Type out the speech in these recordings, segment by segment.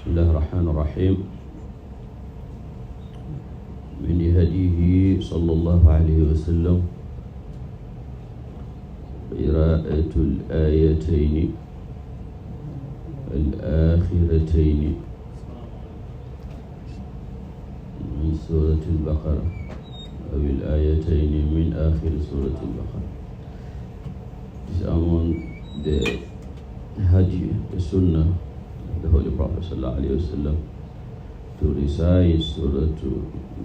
Bismillahirrahmanirrahim. Min hadihi sallallahu alaihi wasallam qira'atul ayataini al-akhirataini min suratul Baqarah aw al-ayataini min akhir suratul Baqarah. This is among the hadi, the sunnah of the Holy Prophet sallallahu alaihi wasallam to recite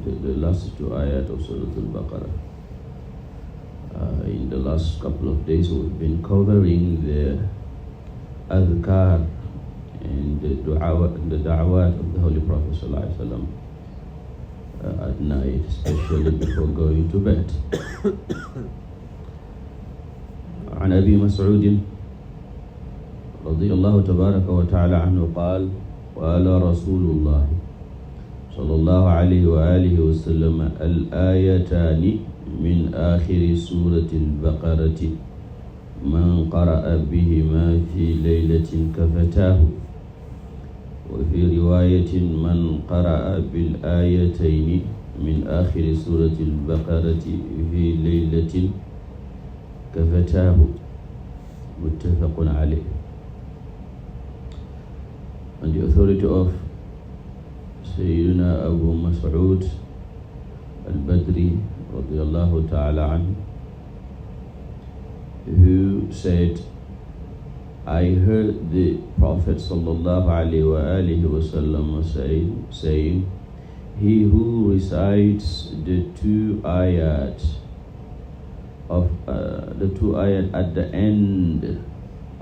the last two ayat of Surah Al-Baqarah. In the last couple of days we've been covering the adhkar and the da'awat of the Holy Prophet sallallahu alaihi wasallam at night, especially before going to bed. عن أبي مسعود رضي الله تبارك وتعالى عنه قال قال رسول الله صلى الله عليه وآله وسلم الآيتان من آخر سورة البقرة من قرأ بهما في ليلة كفتاه وفي رواية من قرأ بالآيتين من آخر سورة البقرة في ليلة كفتاه متفق عليه. On the authority of Sayyidina Abu Mas'ud al-Badri radiyallahu ta'ala anhu, who said, I heard the Prophet sallallahu alaihi wa alihi wasallam saying, he who recites the two ayat at the end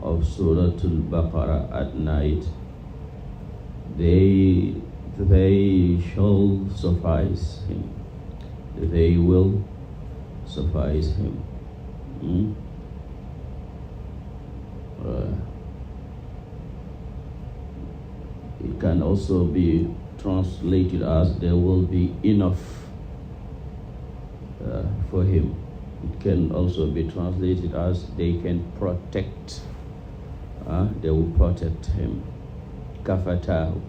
of Surah Al-Baqarah at night, they shall suffice him. They will suffice him. It can also be translated as there will be enough for him. It can also be translated as they can protect. They will protect him. Kafatahu.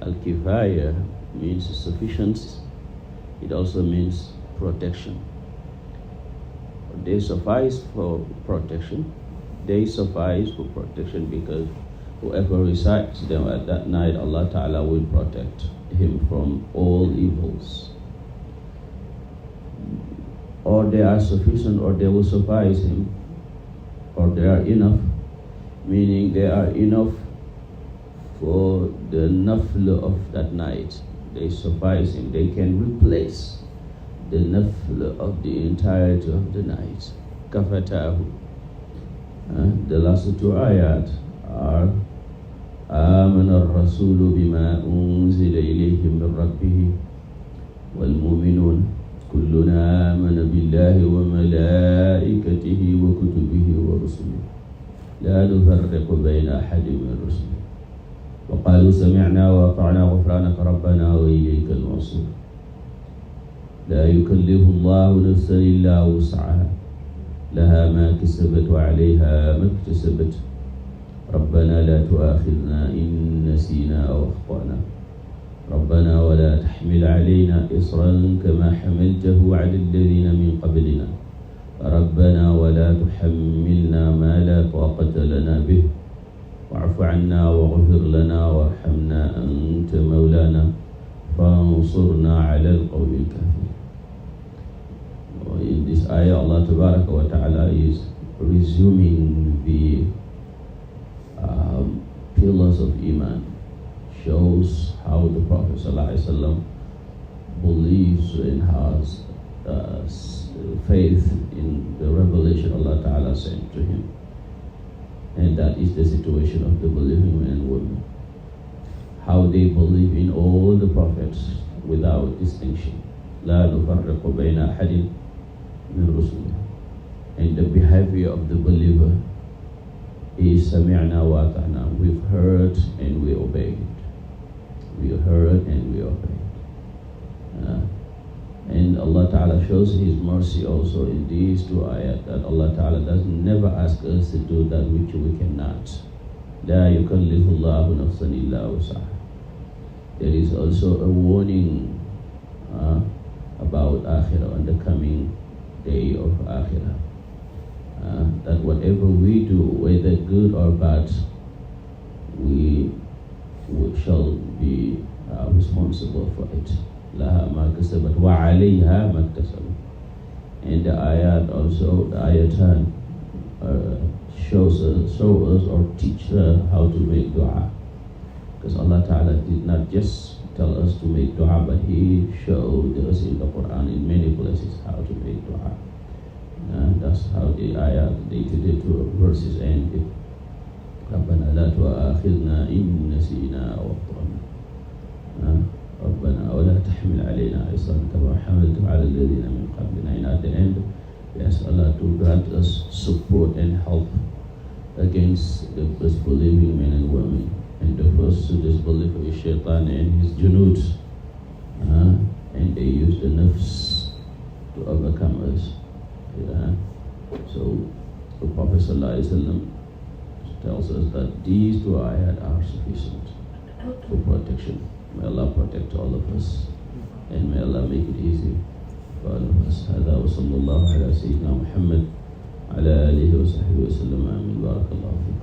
Al-kifaya means sufficiency. It also means protection. They suffice for protection. They suffice for protection because whoever recites them at that night, Allah Ta'ala will protect him from all evils. Or they are sufficient, or they will suffice him, or they are enough, meaning they are enough for the nafl of that night. They suffice him. They can replace the nafl of the entirety of the night. Kafatahu. The last two ayat are آمن الرسول بما أنزل إليه من ربه والمؤمنون كلنا آمن بالله وملائكته وكتبه ورسله لا نفرق بين أحد من رسله وقالوا سمعنا وأطعنا غفرانك ربنا وإليك المصير لا يكلف الله نفسا إلا وسعها لها ما كسبت وعليها ما اكتسبت ربنا لا تؤاخذنا إن نسينا أو أخطأنا ربنا ولا تحمل علينا إصرا كما حملته على الذين من قبلنا ربنا ولا تحملنا ما لا طاقة لنا به واعف عنا واغفر لنا وارحمنا أنت مولانا فانصرنا على القوم الكافرين. In this ayah, Allah Tabaraka wa Ta'ala is resuming the pillars of Iman, shows how the Prophet ﷺ believes and has faith in the revelation Allah Ta'ala sent to him. And that is the situation of the believing men and women. How they believe in all the prophets without distinction. لا نفرق بين أحد من رسله. And the behavior of the believer is سمعنا وأطعنا. We've heard and we obeyed. We heard and we obeyed. And Allah Ta'ala shows His mercy also in these two ayat, that Allah Ta'ala does never ask us to do that which we cannot. لا يكلف الله نفسا إلا وسعها. There is also a warning about Akhirah, on the coming day of Akhirah, that whatever we do, whether good or bad, we shall be responsible for it. لها ما كسبت وعليها ما اكتسبت. And the ayat also, the ayatan shows us or teach how to make dua. Because Allah Ta'ala did not just tell us to make dua, but He showed us in the Quran in many places how to make dua. And that's how the ayat, the 82 verses ended. ربنا لا تؤاخذنا إن نسينا أو أخطأنا ربنا ولا تحمل علينا إصرا كما حملته على الذين من قبلنا. And at the end, we ask Allah to grant us support and help against the disbelieving men and women. And the first to disbelieve is Shaitan and his junud, and they use the nafs to overcome us. So the Prophet ﷺ tells us that these two ayat are sufficient for protection. May Allah protect all of us, and may Allah make it easy for all of us. هذا وصلى الله على سيدنا محمد على آله وصحبه وسلم. آمين. بارك الله فيكم.